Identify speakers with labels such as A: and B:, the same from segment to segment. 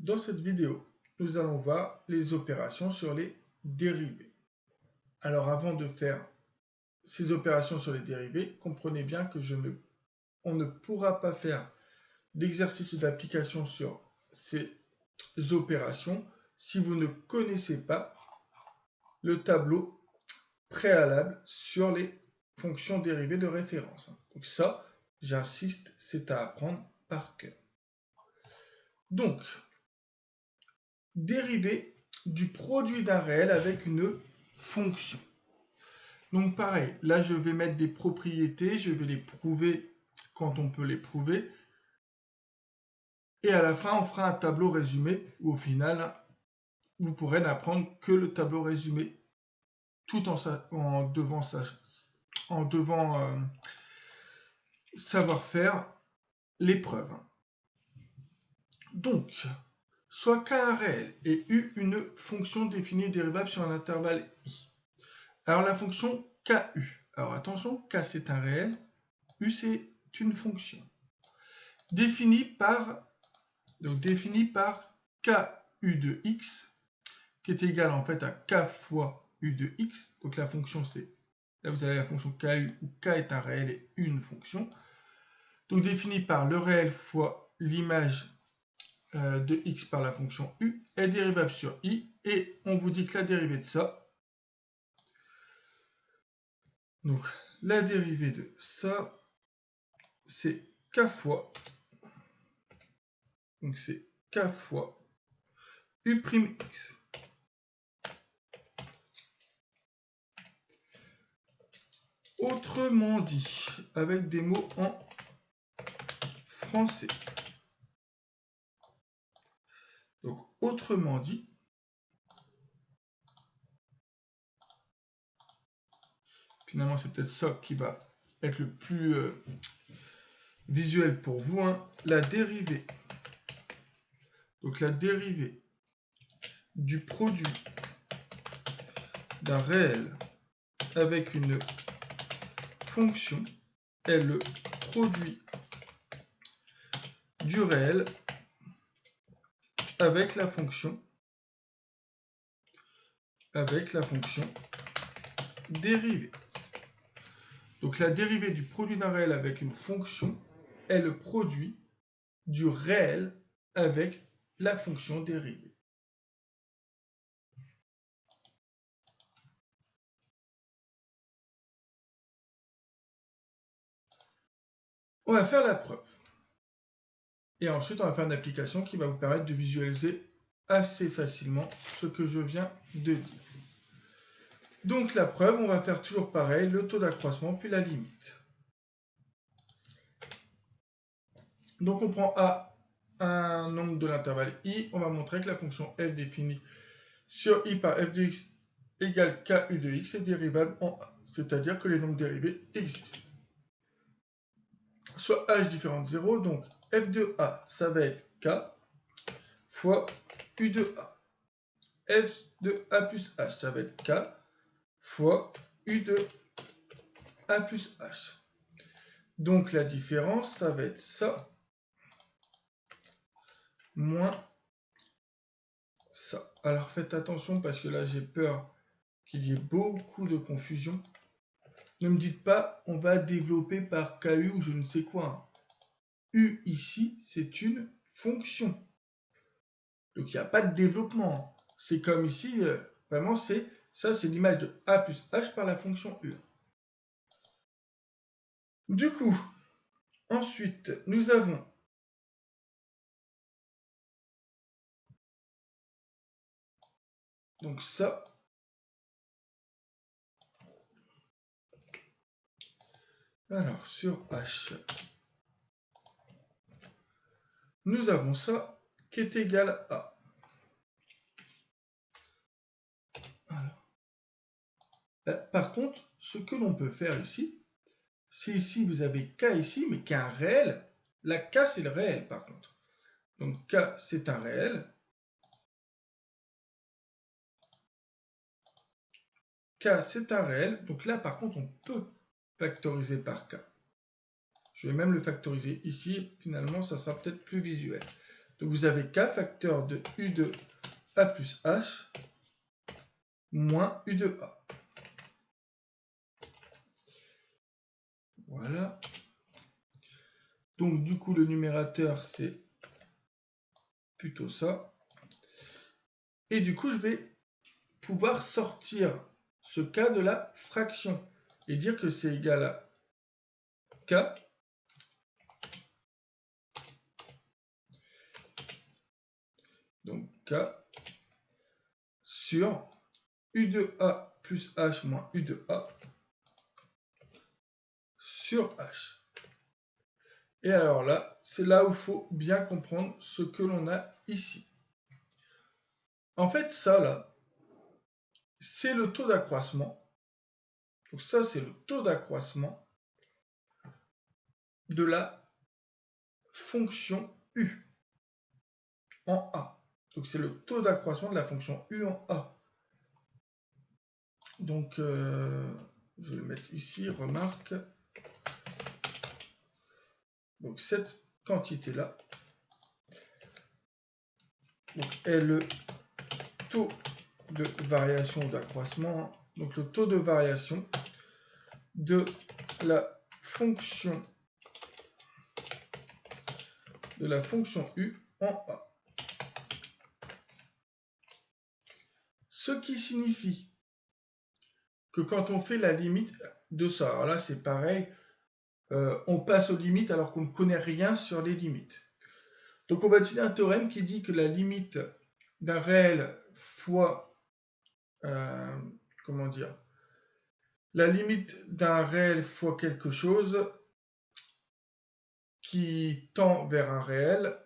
A: Dans cette vidéo, nous allons voir les opérations sur les dérivés. Alors avant de faire ces opérations sur les dérivés, comprenez bien que on ne pourra pas faire d'exercice d'application sur ces opérations si vous ne connaissez pas le tableau préalable sur les fonctions dérivées de référence. Donc ça, j'insiste, c'est à apprendre par cœur. Donc, dérivé du produit d'un réel avec une fonction. Donc pareil, là je vais mettre des propriétés, je vais les prouver quand on peut les prouver. Et à la fin, on fera un tableau résumé où au final, vous pourrez n'apprendre que le tableau résumé tout en devant savoir faire l'épreuve. Donc, soit K un réel et U une fonction définie dérivable sur un intervalle I. Alors la fonction KU. Alors attention, K c'est un réel, U c'est une fonction. Définie par KU de X, qui est égal en fait à K fois U de X. Donc la fonction c'est, là vous avez la fonction KU où K est un réel et U une fonction. Donc définie par le réel fois l'image de X par la fonction U est dérivable sur I. Et on vous dit que la dérivée de ça, donc la dérivée de ça, c'est K fois, donc c'est K fois U'X. Autrement dit, avec des mots en français. Donc, autrement dit, finalement, c'est peut-être ça qui va être le plus visuel pour vous, hein. La dérivée. Donc, la dérivée du produit d'un réel avec une fonction est le produit du réel avec la fonction dérivée. Donc la dérivée du produit d'un réel avec une fonction est le produit du réel avec la fonction dérivée. On va faire la preuve. Et ensuite, on va faire une application qui va vous permettre de visualiser assez facilement ce que je viens de dire. Donc la preuve, on va faire toujours pareil, le taux d'accroissement puis la limite. Donc on prend A un nombre de l'intervalle I, on va montrer que la fonction f définie sur I par f de x égale KU de x est dérivable en A, c'est-à-dire que les nombres dérivés existent. Soit h différent de 0, donc f de A, ça va être K fois U de A. F de A plus H, ça va être K fois U de A plus H. Donc la différence, ça va être ça, moins ça. Alors faites attention parce que là j'ai peur qu'il y ait beaucoup de confusion. Ne me dites pas on va développer par KU ou je ne sais quoi. U ici c'est une fonction. Donc il n'y a pas de développement. C'est comme ici, vraiment c'est l'image de A plus H par la fonction U. Du coup, ensuite nous avons donc ça. Alors, sur H, nous avons ça qui est égal à. Alors, par contre, ce que l'on peut faire ici, c'est ici, vous avez K ici, mais qui est un réel. La K, c'est le réel, par contre. Donc, K, c'est un réel. K, c'est un réel. Donc là, par contre, on peut factoriser par K. Je vais même le factoriser ici. Finalement, ça sera peut-être plus visuel. Donc vous avez K facteur de U de A plus H moins U de A. Voilà. Donc du coup, le numérateur, c'est plutôt ça. Et du coup, je vais pouvoir sortir ce K de la fraction et dire que c'est égal à K donc K sur U de A plus H moins U de A sur H. Et alors là, c'est là où il faut bien comprendre ce que l'on a ici. En fait, ça là, c'est le taux d'accroissement. Donc ça, c'est le taux d'accroissement de la fonction U en A. Donc c'est le taux d'accroissement de la fonction U en A. Donc, je vais le mettre ici, remarque. Donc cette quantité-là est le taux de variation ou d'accroissement. Donc le taux de variation de la fonction U en A. Ce qui signifie que quand on fait la limite de ça, alors là c'est pareil, on passe aux limites alors qu'on ne connaît rien sur les limites. Donc on va utiliser un théorème qui dit que la limite d'un réel fois, comment dire, la limite d'un réel fois quelque chose qui tend vers un réel,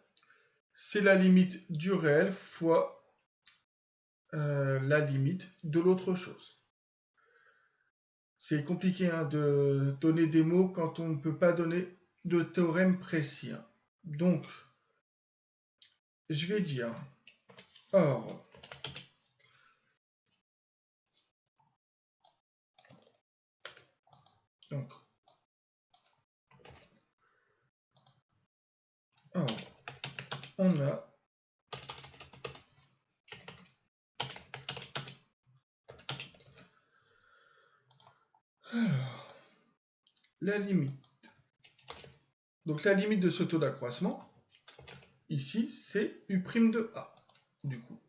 A: c'est la limite du réel fois la limite de l'autre chose. C'est compliqué hein, de donner des mots quand on ne peut pas donner de théorème précis. Hein. Donc, je vais dire, or, donc, or, on a alors, la limite. Donc la limite de ce taux d'accroissement, ici, c'est U' de A, du coup.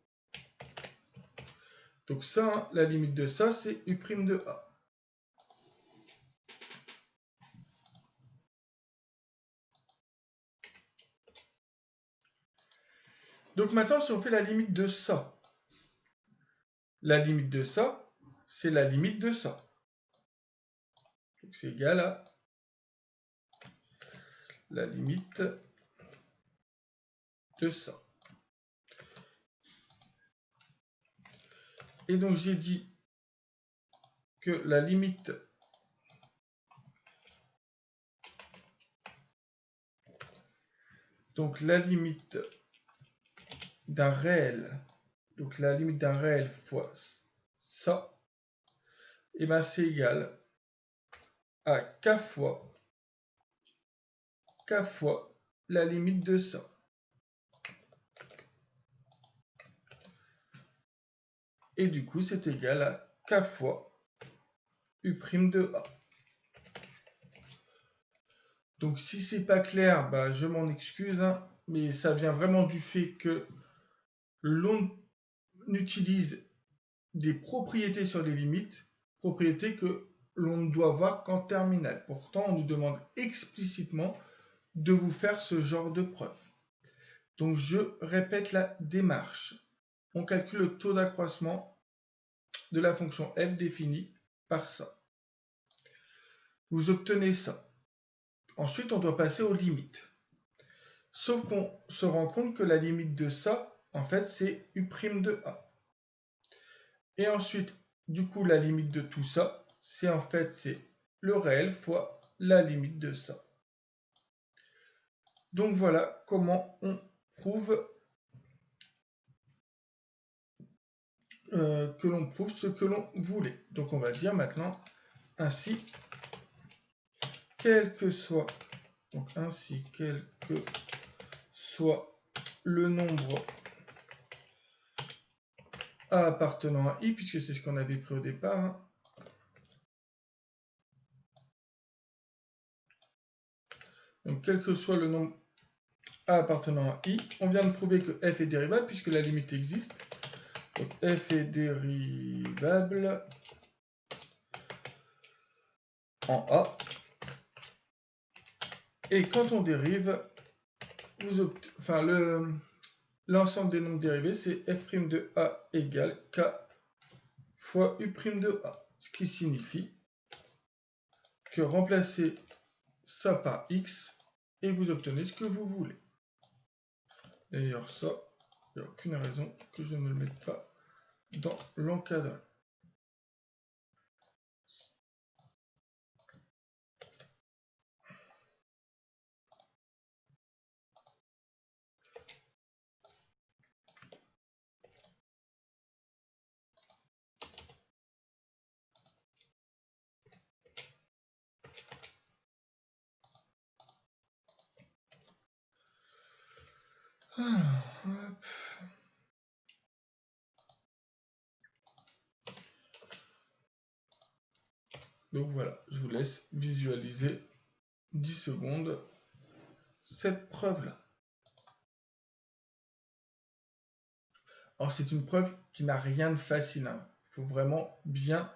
A: Donc ça, la limite de ça, c'est U' de A. Donc maintenant, si on fait la limite de ça, la limite de ça, c'est la limite de ça. Donc c'est égal à la limite de ça. Et donc j'ai dit que la limite d'un réel, donc la limite d'un réel fois ça, et ben c'est égal à k fois la limite de ça. Et du coup, c'est égal à k fois U' de A. Donc si c'est pas clair, bah, je m'en excuse, hein, mais ça vient vraiment du fait que l'on utilise des propriétés sur les limites, propriétés que l'on ne doit voir qu'en terminale. Pourtant, on nous demande explicitement de vous faire ce genre de preuve. Donc je répète la démarche. On calcule le taux d'accroissement de la fonction f définie par ça. Vous obtenez ça. Ensuite, on doit passer aux limites. Sauf qu'on se rend compte que la limite de ça, en fait, c'est U' de A. Et ensuite, du coup, la limite de tout ça, c'est en fait, c'est le réel fois la limite de ça. Donc voilà comment on prouve que l'on prouve ce que l'on voulait. Donc on va dire maintenant ainsi, quel que soit le nombre A appartenant à I, puisque c'est ce qu'on avait pris au départ. Hein. Donc, quel que soit le nombre A appartenant à I, on vient de prouver que f est dérivable, puisque la limite existe. Donc, f est dérivable en A. Et quand on dérive, l'ensemble des nombres dérivés, c'est f' de A égale k fois u' de A. Ce qui signifie que remplacez ça par x et vous obtenez ce que vous voulez. D'ailleurs, ça, il n'y a aucune raison que je ne le mette pas dans l'encadré. Hop. Donc voilà, je vous laisse visualiser 10 secondes cette preuve-là. Alors c'est une preuve qui n'a rien de facile. Hein. Il faut vraiment bien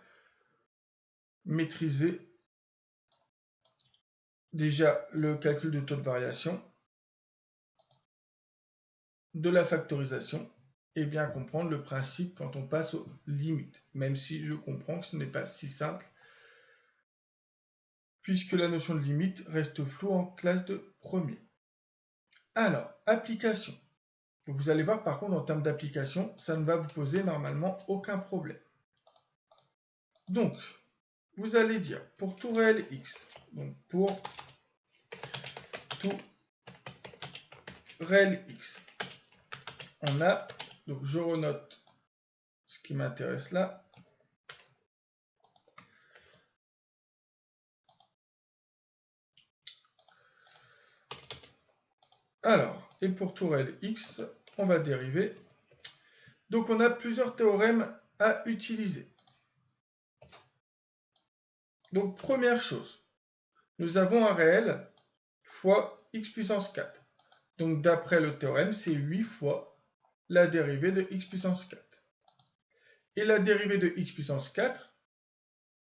A: maîtriser déjà le calcul de taux de variation, de la factorisation, et bien comprendre le principe quand on passe aux limites, même si je comprends que ce n'est pas si simple, puisque la notion de limite reste floue en classe de premier. Alors, application. Vous allez voir par contre en termes d'application, ça ne va vous poser normalement aucun problème. Donc, vous allez dire pour tout réel x, donc pour tout réel x, on a, donc je renote ce qui m'intéresse là. Alors, et pour tout réel x, on va dériver. Donc on a plusieurs théorèmes à utiliser. Donc première chose, nous avons un réel fois x puissance 4. Donc d'après le théorème, c'est 8 fois la dérivée de x puissance 4. Et la dérivée de x puissance 4,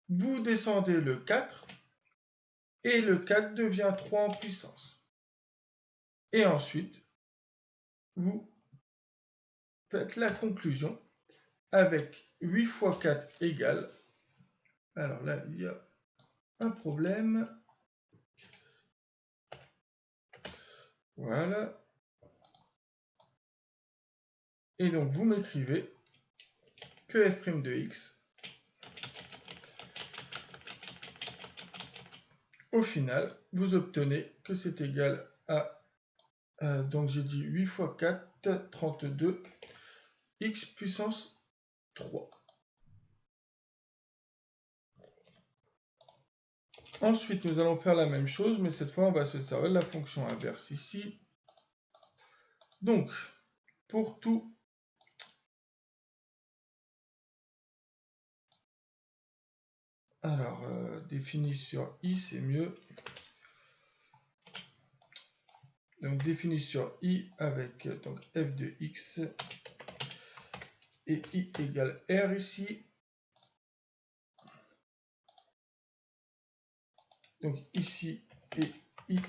A: vous descendez le 4, et le 4 devient 3 en puissance. Et ensuite, vous faites la conclusion avec 8 fois 4 égale, alors là, il y a un problème. Voilà. Et donc, vous m'écrivez que f' de x, au final, vous obtenez que c'est égal à, donc j'ai dit 8 fois 4, 32, x puissance 3. Ensuite, nous allons faire la même chose, mais cette fois, on va se servir de la fonction inverse ici. Donc, pour tout alors, défini sur i, c'est mieux. Donc, défini sur i avec donc, f de x et i égale r ici. Donc, ici, et i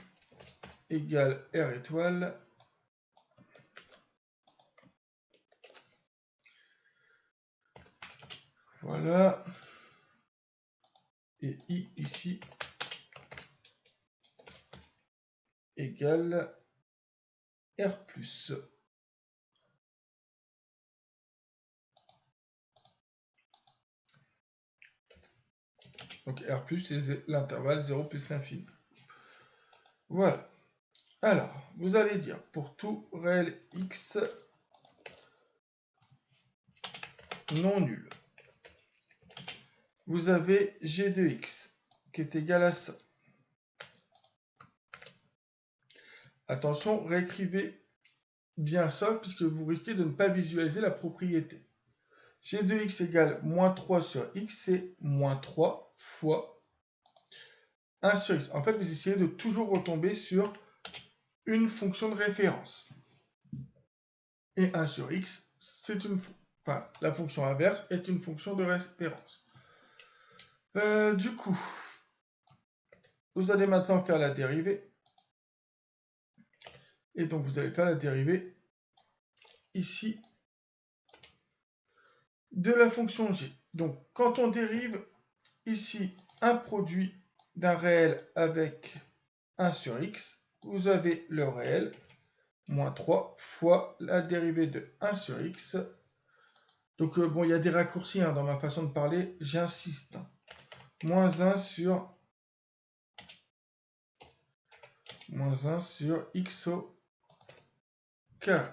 A: égale r étoile. Voilà. Et i ici égale r plus. Donc R+, c'est l'intervalle 0 plus l'infini. Voilà. Alors, vous allez dire, pour tout réel x non nul, vous avez g de x qui est égal à ça. Attention, réécrivez bien ça, puisque vous risquez de ne pas visualiser la propriété. G de x égale moins 3 sur x, c'est moins 3 fois 1 sur x. En fait, vous essayez de toujours retomber sur une fonction de référence. Et 1 sur x, c'est enfin, la fonction inverse est une fonction de référence. Du coup, vous allez maintenant faire la dérivée. Et donc, vous allez faire la dérivée ici de la fonction g. Donc, quand on dérive ici un produit d'un réel avec 1 sur x, vous avez le réel, moins 3, fois la dérivée de 1 sur x. Donc, bon, il y a des raccourcis dans ma façon de parler, j'insiste. Moins 1 sur x au carré.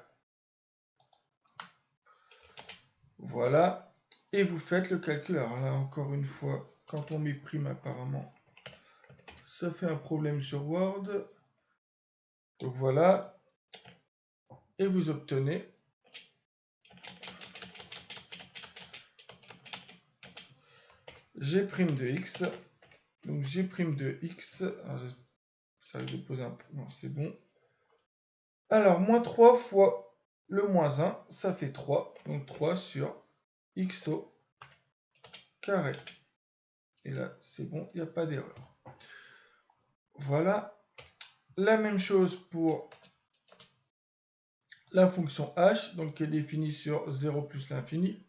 A: Voilà. Et vous faites le calcul. Alors là, encore une fois, quand on met prime, apparemment, ça fait un problème sur Word. Donc voilà. Et vous obtenez g' de x. Donc g' de x. Alors, ça risque de poser un peu. Non, c'est bon. Alors, moins 3 fois le moins 1, ça fait 3. Donc 3 sur x au carré. Et là, c'est bon, il n'y a pas d'erreur. Voilà. La même chose pour la fonction h, donc qui est définie sur 0 plus l'infini.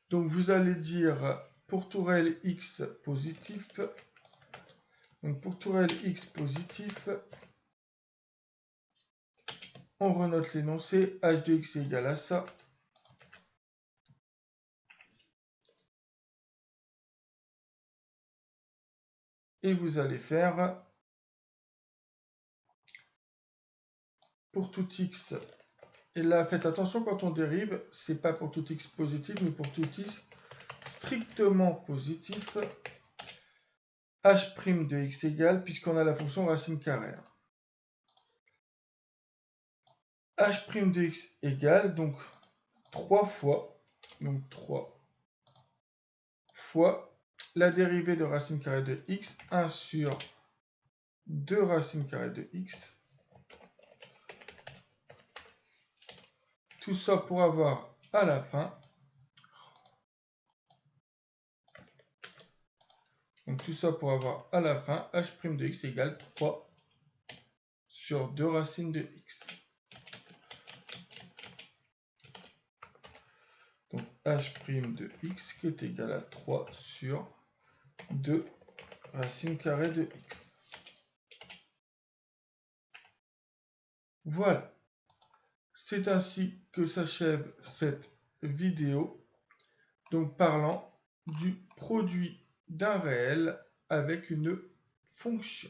A: Donc vous allez dire pour tout réel x positif, donc pour tout réel x positif, on renote l'énoncé, h de x est égal à ça. Et vous allez faire pour tout x. Et là, faites attention quand on dérive, c'est pas pour tout x positif, mais pour tout x strictement positif. H' de x égale, puisqu'on a la fonction racine carrée. H' de x égale, donc 3 fois, donc 3 fois la dérivée de racine carrée de x, 1 sur 2 racine carrée de x. Tout ça pour avoir à la fin, donc tout ça pour avoir à la fin h' de x égale 3 sur 2 racines de x. Donc h' de x qui est égal à 3 sur 2 racine carrée de x. Voilà. C'est ainsi que s'achève cette vidéo, donc parlant du produit d'un réel avec une fonction.